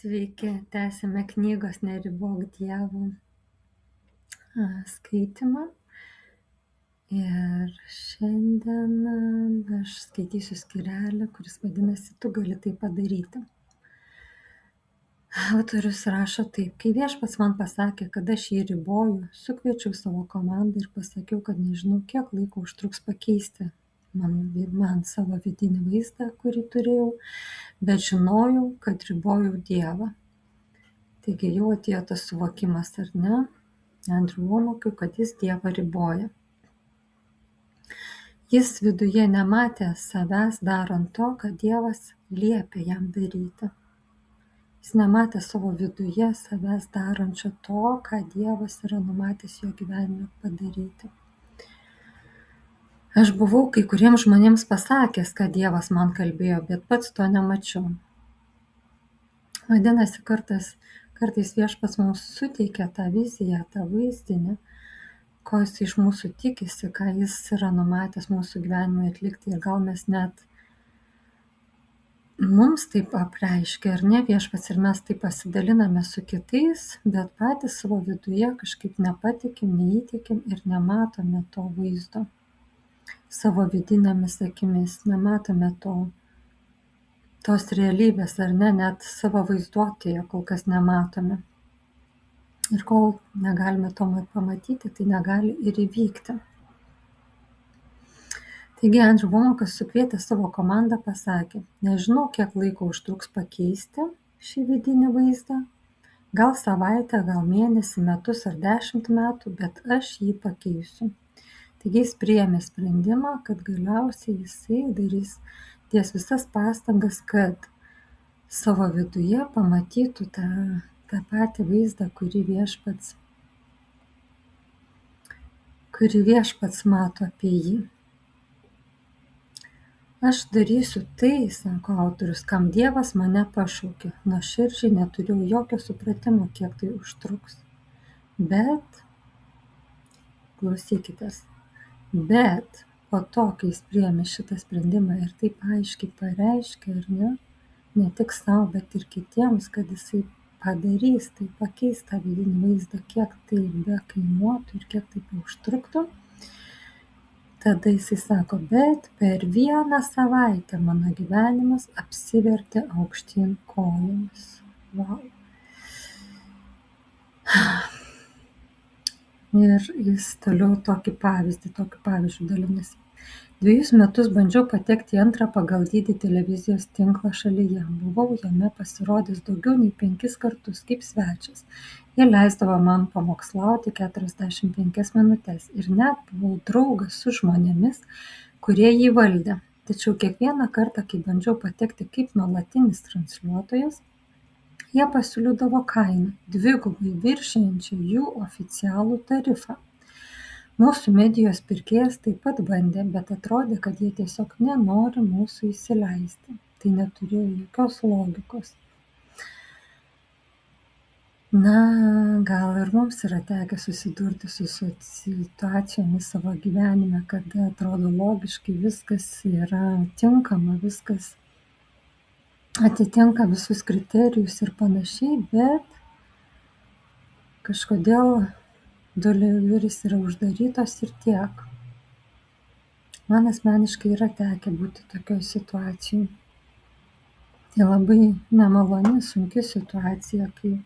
Sveiki, tęsime knygos Neribok Dievo skaitymą. Ir šiandien aš skaitysiu skyrelį, kuris vadinasi Tu gali tai padaryti. Autorius rašo taip: kai Viešpats man pasakė, kad aš jį riboju, sukviečiau savo komandą ir pasakiau, kad nežinau, kiek laiko užtruks pakeisti man savo vidinį vaizdą, kurį turėjau, bet žinojau, kad ribojau Dievą. Taigi jau atėjo tas suvokimas, ar ne, Andrew Womackui, kad jis Dievą riboja. Jis viduje nematė savęs darant to, ką Dievas liepė jam daryti. Jis nematė savo viduje savęs darančio to, ką Dievas yra numatęs jo gyvenime padaryti. Aš buvau kai kuriems žmonėms pasakęs, kad Dievas man kalbėjo, bet pats to nemačiau. Vadinasi, kartais Viešpats mums suteikia tą viziją, tą vaizdinį, ko jis iš mūsų tikisi, ką jis yra numatęs mūsų gyvenimui atlikti, ir gal mes net mums taip apreiškia, ar ne, Viešpats, ir mes taip pasidaliname su kitais, bet patys savo viduje kažkaip nepatikim, neįtikim ir nematome to vaizdo. Savo vidinėmis akimis nematome tos realybės, ar ne, net savo vaizduotėje kol kas nematome. Ir kol negalime to pamatyti, tai negali ir įvykti. Taigi Andrew Womackas sukvietė savo komandą, pasakė: nežinau, kiek laiko užtruks pakeisti šį vidinį vaizdą, gal savaitę, gal mėnesį, metus ar 10 metų, bet aš jį pakeisiu. Taigi jis priėmė sprendimą, kad galiausiai jisai dės visas pastangas, kad savo viduje pamatytų tą patį vaizdą, kurį Viešpats mato apie jį. Aš darysiu tai, sako autorius, kam Dievas mane pašaukė. Nuoširdžiai neturėjau jokio supratimo, kiek tai užtruks. Bet, klausykitės, po to, kai jis priėmė šitą sprendimą ir taip aiškiai pareiškė, ar ne tik savo, bet ir kitiems, kad jisai padarys, tai pakeis tą vidinį vaizdą, kiek tai bekainuotų ir kiek tai užtruktų. Tada jisai sako, bet per vieną savaitę mano gyvenimas apsivertė aukštyn kojomis. Wow. Ir jis toliau tokiu pavyzdžiu dalinasi. 2 metus bandžiau patekti į 2 pagal dydį televizijos tinklą šalyje. Buvau jame pasirodęs daugiau nei 5 kartus kaip svečias. Jie leisdavo man pamokslauti 45 minutes ir net buvau draugas su žmonėmis, kurie jį valdė. Tačiau kiekvieną kartą, kai bandžiau patekti kaip nuolatinis transliuotojas, jie pasiūlydavo kainą 2 viršijančią jų oficialų tarifą. Mūsų medijos pirkėjas taip pat bandė, bet atrodė, kad jie tiesiog nenori mūsų įsileisti. Tai neturėjo jokios logikos. Gal ir mums yra tekę susidurti su situacijomis savo gyvenime, kada atrodo logiškai viskas yra tinkama, viskas atitinka visus kriterijus ir panašiai, bet kažkodėl durys yra uždarytos ir tiek. Man asmeniškai yra tekę būti tokioj situacijai. Tai labai nemaloni, sunki situacija, kai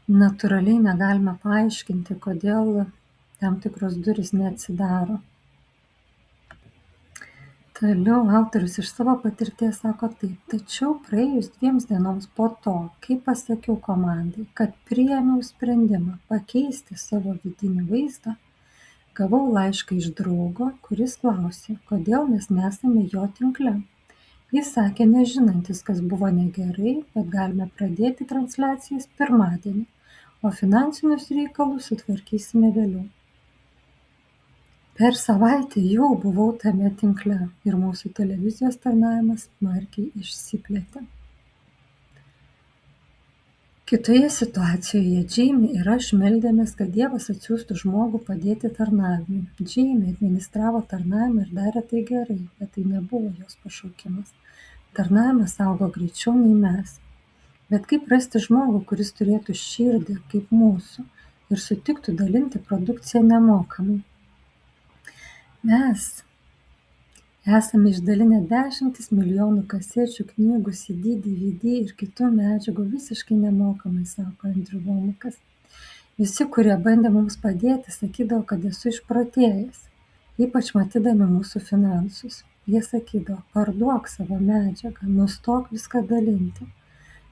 natūraliai negalime paaiškinti, kodėl tam tikros durys neatsidaro. Toliau autorius iš savo patirties sako taip: tačiau praėjus 2 dienoms po to, kai pasakiau komandai, kad priėmiau sprendimą pakeisti savo vidinį vaizdą, gavau laišką iš draugo, kuris klausė, kodėl mes nesame jo tinkle. Jis sakė, nežinantis, kas buvo negerai, bet galime pradėti transliacijas pirmadienį, o finansinius reikalus sutvarkysime vėliau. Per savaitę jau buvau tame tinkle ir mūsų televizijos tarnavimas smarkiai išsiplėtė. Kitoje situacijoje Jamie ir aš meldėmės, kad Dievas atsiųstų žmogų padėti tarnavimui. Jamie administravo tarnavimą ir darė tai gerai, bet tai nebuvo jos pašaukimas. Tarnavimas augo greičiau nei mes. Bet kaip rasti žmogų, kuris turėtų širdį kaip mūsų ir sutiktų dalinti produkciją nemokamai? Mes esame išdalinę 10 milijonų kasečių, knygų, CD, DVD ir kitų medžiagų visiškai nemokamai, sako Andrew Womackas. Visi, kurie bandė mums padėti, sakydavo, kad esu išprotėjęs, ypač matydami mūsų finansus. Jie sakydavo, parduok savo medžiagą, nustok viską dalinti.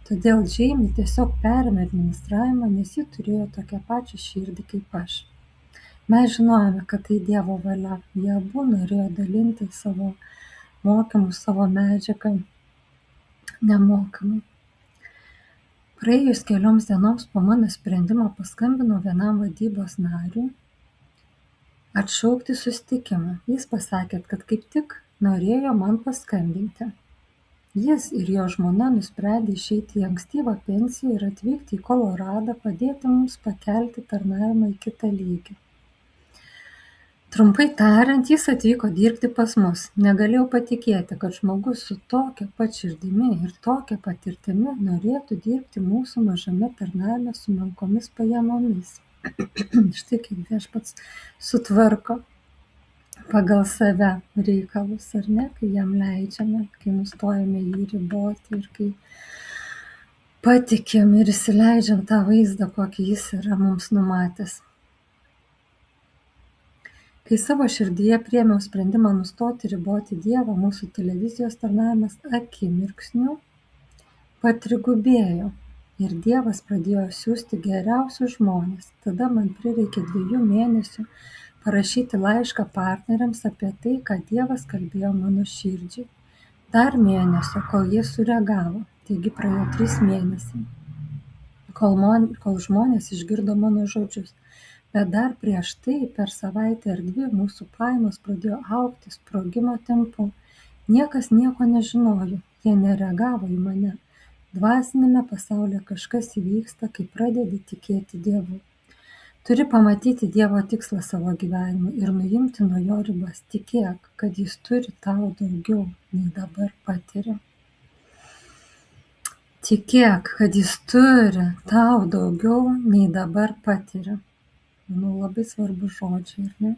Todėl Jamie tiesiog perėmė administravimą, nes ji turėjo tokią pačią širdį kaip aš. Mes žinojome, kad tai Dievo valia. Jie abu norėjo dalinti savo mokymus, savo medžiagą nemokamai. Praėjus kelioms dienoms po mano sprendimo paskambinau vienam vadybos nariui atšaukti susitikimą. Jis pasakė, kad kaip tik norėjo man paskambinti. Jis ir jo žmona nusprendė išeiti į ankstyvą pensiją ir atvykti į Koloradą, padėti mums pakelti tarnavimą į kitą lygį. Trumpai tariant, jis atvyko dirbti pas mus. Negalėjau patikėti, kad žmogus su tokia pat širdimi ir tokia patirtimi norėtų dirbti mūsų mažame tarnavime su menkomis pajamomis. Štai kaip Viešpats sutvarko pagal save reikalus, ar ne, kai jam leidžiame, kai nustojame jį riboti ir kai patikim ir įsileidžiam tą vaizdą, kokį jis yra mums numatęs. Kai savo širdyje priėmiau sprendimą nustoti riboti Dievą, mūsų televizijos tarnavimas akimirksniu patrigubėjo ir Dievas pradėjo siųsti geriausius žmones. Tada man prireikė 2 mėnesių parašyti laišką partneriams apie tai, ką Dievas kalbėjo mano širdžiai. Dar mėnesio, kol jie sureagavo, taigi praėjo 3 mėnesiai, kol žmonės išgirdo mano žodžius. Bet dar prieš tai per savaitę ar 2 mūsų pajamos pradėjo augti sprogimo tempu. Niekas nieko nežinojo, jie nereagavo į mane. Dvasinėme pasaulyje kažkas įvyksta, kai pradedi tikėti Dievu. Turi pamatyti Dievo tikslą savo gyvenimui ir nuimti nuo jo ribas. Tikėk, kad jis turi tau daugiau, nei dabar patiri. Tikėk, kad jis turi tau daugiau, nei dabar patiri. Manau, labai svarbu žodžiai, ar ne?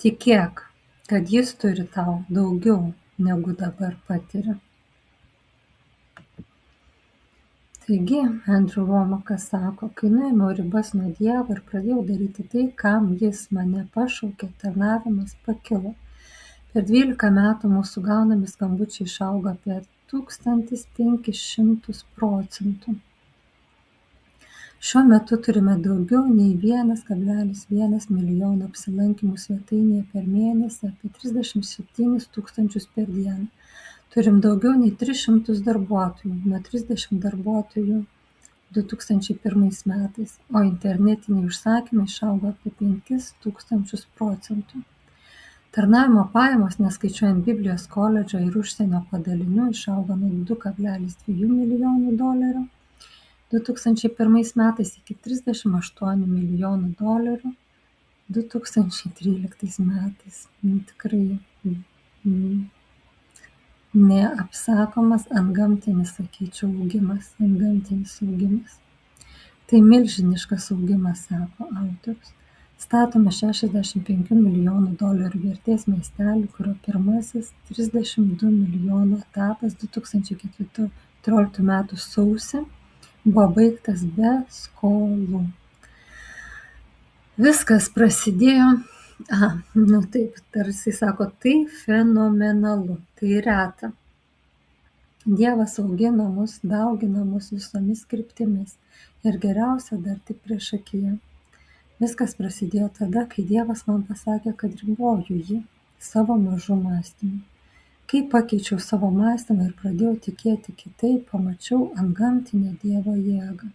Tikėk, kad jis turi tau daugiau, negu dabar patiri. Taigi, Andrew Womackas sako, kai nuėmiau ribas nuo Dievo ir pradėjau daryti tai, kam jis mane pašaukė, tarnavimas pakilo. Per 12 metų mūsų gaunami skambučiai išaugo apie 1500%. Šiuo metu turime daugiau nei 1,1 milijono apsilankymų svetainėje per mėnesį, apie 37 tūkstančius per dieną. Turim daugiau nei 300 darbuotojų, nuo 30 darbuotojų 2001 metais, o internetiniai užsakymai išaugo apie 5000%. Tarnavimo pajamos, neskaičiuojant Biblijos koledžo ir užsienio padalinių, išaugo nuo $2,2 milijonų 2001 metais iki $38 milijonų 2013 metais. Tikrai neapsakomas antgamtinis, sakyčiau, augimas. Tai milžiniškas augimas, sako autorius. Statome $65 milijonų vertės miestelį, kurio pirmasis 32 milijonų etapas 2014 metų sausį buvo baigtas be skolų. Viskas prasidėjo, taip, tarsi sako, tai fenomenalu, tai reta. Dievas augina mus, daugina mus visomis kryptimis ir geriausia dar tik priešakyje. Viskas prasidėjo tada, kai Dievas man pasakė, kad riboju jį savo mažu mąstymu. Kai pakeičiau savo mąstymą ir pradėjau tikėti kitaip, pamačiau antgamtinę Dievo jėgą.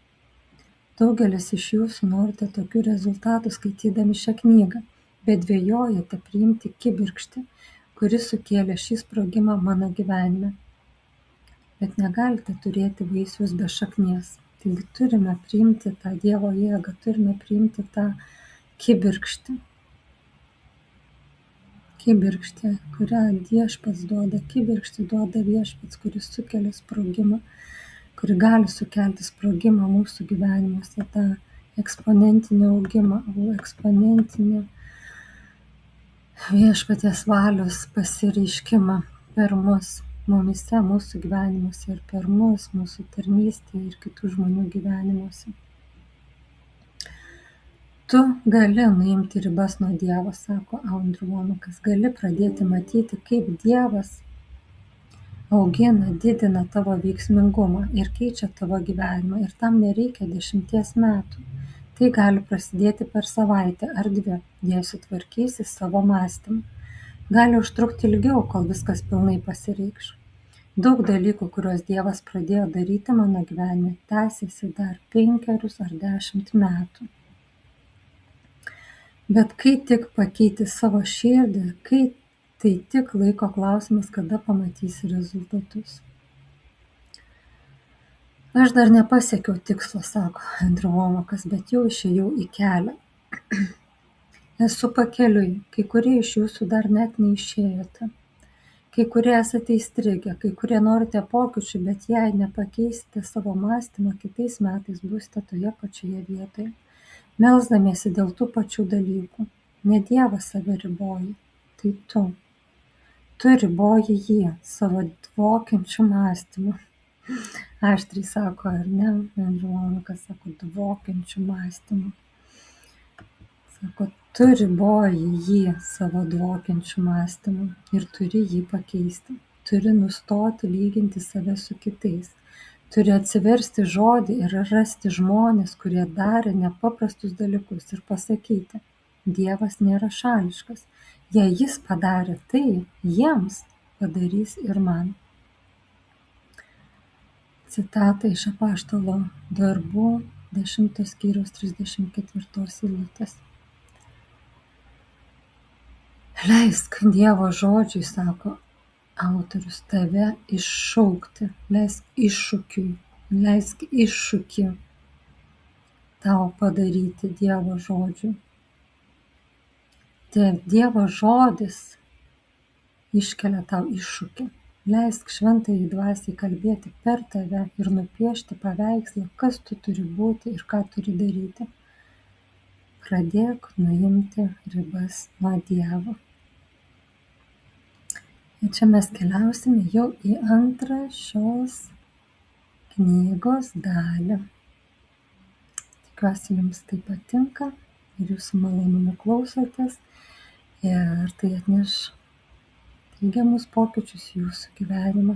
Daugelis iš jūsų norite tokių rezultatų skaitydami šią knygą, bet dvejojate priimti kibirkštį, kuri sukėlė šį sprogimą mano gyvenime. Bet negalite turėti vaisius be šaknies. Taigi turime priimti tą Dievo jėgą, turime priimti tą kibirkštį. kibirkštė, kurią Viešpats duoda, kibirkštė duoda Viešpats, kuris sukelia sprogimą, kuri gali sukelti sprogimą mūsų gyvenimuose, tą eksponentinį augimą, eksponentinį Viešpaties valios pasireiškimą per mus, mumise, mūsų gyvenimuose ir per mus, mūsų tarnystėje ir kitų žmonių gyvenimuose. Tu gali nuimti ribas nuo Dievo, sako Audrių Vomakas, gali pradėti matyti, kaip Dievas augina, didina tavo veiksmingumą ir keičia tavo gyvenimą. Ir tam nereikia 10 metų. Tai gali prasidėti per savaitę ar 2, jei sutvarkysi savo mąstymą. Gali užtrukti ilgiau, kol viskas pilnai pasireikš. Daug dalykų, kuriuos Dievas pradėjo daryti mano gyvenime, tęsiasi dar 5 ar 10 metų. Bet kai tik pakeiti savo širdį, tai tik laiko klausimas, kada pamatysi rezultatus. Aš dar nepasiekiau tikslo, sako Audrių Vomakas, bet jau išėjau į kelią. Esu pakeliui, kai kurie iš jūsų dar net neišėjote. Kai kurie esate įstrigę, kai kurie norite pokyčių, bet jei nepakeisite savo mąstymą, kitais metais būsite toje pačioje vietoje, melsdamiesi dėl tų pačių dalykų. Ne Dievas save riboja, tai tu. Tu riboji jį savo dvokiančių mąstymų. Aštriai sako, ar ne? Audrių Vomakas sako, dvokiančių mąstymų. Sako, tu riboji jį savo dvokiančių mąstymų ir turi jį pakeisti. Turi nustoti lyginti save su kitais. Turi atsiversti žodį ir rasti žmones, kurie darė nepaprastus dalykus ir pasakyti, Dievas nėra šališkas. Jei jis padarė tai, jiems padarys ir man. Citata iš Apaštalo darbų 10 skyriaus 34 eilutės. Leisk Dievo žodžiui, sako autorius, tave iššaukti, leisk iššūkį tau padaryti Dievo žodžiu. Dievo žodis iškelia tau iššūkį. Leisk šventajai dvasiai kalbėti per tave ir nupiešti paveikslą, kas tu turi būti ir ką turi daryti. Pradėk nuimti ribas nuo Dievo. Ir čia mes keliausime jau į antrą šios knygos dalį. Tikiuosi jums tai patinka ir jūsų malonumu klausotės ir tai atneš teigiamus pokyčius jūsų gyvenimą.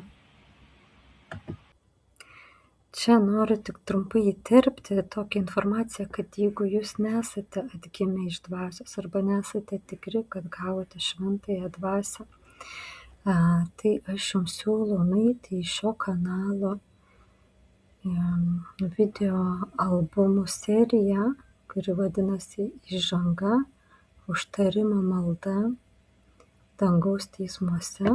Čia noriu tik trumpai įterpti tokią informaciją, kad jeigu jūs nesate atgimę iš dvasios arba nesate tikri, kad gavote šventąją dvasią, tai aš jums siūlau nueiti į šio kanalo video albumų seriją, kuri vadinasi Įžanga, užtarimo malda dangaus teismuose.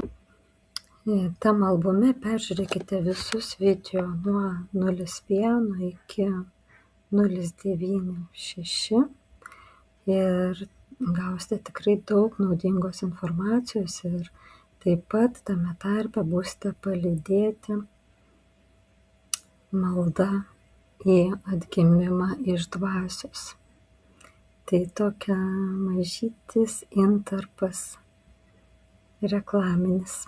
Tam albume peržiūrėkite visus video nuo 01 iki 096 ir gausite tikrai daug naudingos informacijos ir taip pat tame tarpe būsite palydėti malda į atgimimą iš dvasios. Tai tokia mažytis intarpas reklaminis.